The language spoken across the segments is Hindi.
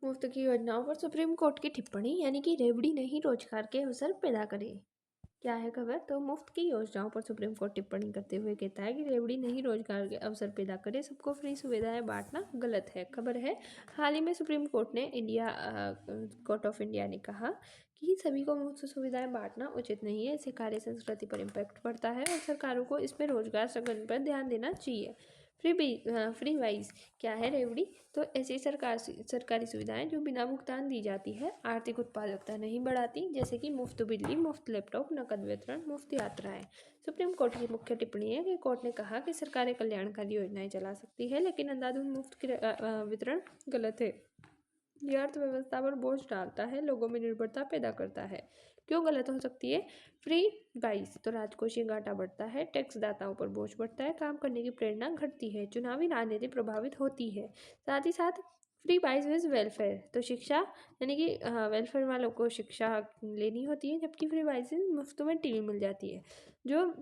मुफ्त की योजनाओं पर सुप्रीम कोर्ट की टिप्पणी, यानी कि रेवड़ी नहीं रोजगार के अवसर पैदा करे। क्या है खबर? तो मुफ्त की योजनाओं पर सुप्रीम कोर्ट टिप्पणी करते हुए कहता है कि रेवड़ी नहीं रोजगार के अवसर पैदा करे, सबको फ्री सुविधाएं बांटना गलत है। खबर है, हाल ही में सुप्रीम कोर्ट ने कोर्ट ऑफ इंडिया ने कहा कि सभी को मुफ्त सुविधाएं बांटना उचित नहीं है, इससे कार्य संस्कृति पर इम्पैक्ट पड़ता है और सरकारों को इसमें रोजगार सृजन पर ध्यान देना चाहिए। फ्री वाइज क्या है रेवड़ी? तो ऐसी सरकारी सुविधाएं जो बिना भुगतान दी जाती है, आर्थिक उत्पादकता नहीं बढ़ाती, जैसे कि मुफ्त बिजली, मुफ्त लैपटॉप, नकद वितरण, मुफ्त यात्राएं। सुप्रीम कोर्ट की मुख्य टिप्पणी है कि कोर्ट ने कहा कि सरकारें कल्याणकारी योजनाएं चला सकती है, लेकिन अंधाधुंध मुफ्त वितरण गलत है। यह अर्थव्यवस्था पर बोझ डालता है, लोगों में निर्भरता पैदा करता है। क्यों गलत हो सकती है? फ्री वाइज तो राजकोषीय घाटा बढ़ता है, टैक्स दाताओं पर बोझ बढ़ता है, काम करने की प्रेरणा घटती है, चुनावी राजनीति प्रभावित होती है। साथ ही साथ फ्री वाइज इज वेलफेयर तो शिक्षा, यानी कि वेलफेयर वालों को शिक्षा लेनी होती है, जबकि फ्री वाइज मुफ्त में टीवी मिल जाती है। जो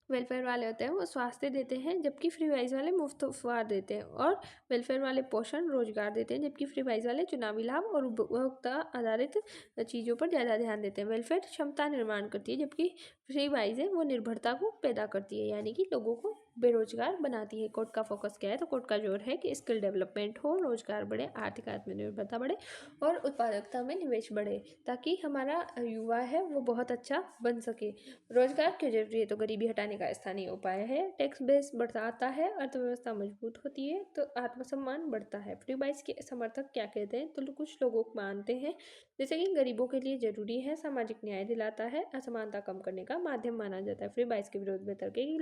वेलफेयर वाले होते हैं वो स्वास्थ्य देते हैं, जबकि फ्री वाइज वाले मुफ्त उपहार देते हैं। और वेलफेयर वाले पोषण रोजगार देते हैं, जबकि फ्री वाइज वाले चुनावी लाभ और उपभोक्ता आधारित चीज़ों पर ज़्यादा ध्यान देते हैं। वेलफेयर क्षमता निर्माण करती है, जबकि फ्री वाइज है वो निर्भरता को पैदा करती है, यानी कि लोगों को बेरोजगार बनाती है। कोर्ट का फोकस क्या है? तो कोर्ट का जोर है कि स्किल डेवलपमेंट हो, रोजगार बढ़े, आर्थिक आत्मनिर्भरता बढ़े और उत्पादकता में निवेश बढ़े, ताकि हमारा युवा है वो बहुत अच्छा बन सके। रोजगार क्यों जरूरी है? तो गरीबी हटाने का स्थानीय उपाय है, टैक्स बेस बढ़ाता है, अर्थव्यवस्था मजबूत होती है, तो आत्मसम्मान बढ़ता है। फ्री बाइस के समर्थक क्या कहते हैं? तो कुछ लोग मानते हैं जैसे कि गरीबों के लिए जरूरी है, सामाजिक न्याय दिलाता है, असमानता कम करने का माध्यम माना जाता है। फ्री बाइस के विरोध में तर्क है कि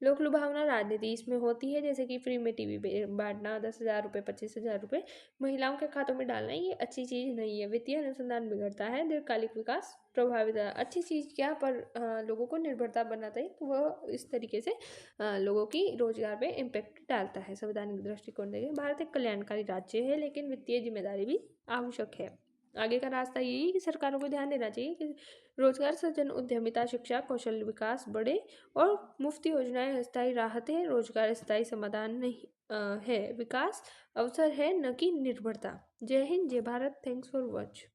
लोक लुभावना राजनीति इसमें होती है, जैसे कि फ्री में टीवी बांटना, 10,000 रुपये, 25,000 रुपये महिलाओं के खातों में डालना, ये अच्छी चीज़ नहीं है। वित्तीय अनुसंधान बिगड़ता है, दीर्घकालिक विकास प्रभावित है। अच्छी चीज़ क्या पर लोगों को निर्भरता बनाता है, तो वह इस तरीके से लोगों की रोजगार पे इम्पेक्ट डालता है। संवैधानिक दृष्टिकोण देखें, भारत एक कल्याणकारी राज्य है, लेकिन वित्तीय जिम्मेदारी भी आवश्यक है। आगे का रास्ता यही है कि सरकारों को ध्यान देना चाहिए कि रोजगार सृजन, उद्यमिता, शिक्षा, कौशल विकास बढ़े और मुफ्त योजनाएं अस्थायी राहतें, रोजगार स्थायी समाधान नहीं है। विकास अवसर है, न कि निर्भरता। जय हिंद, जय भारत। Thanks for watch.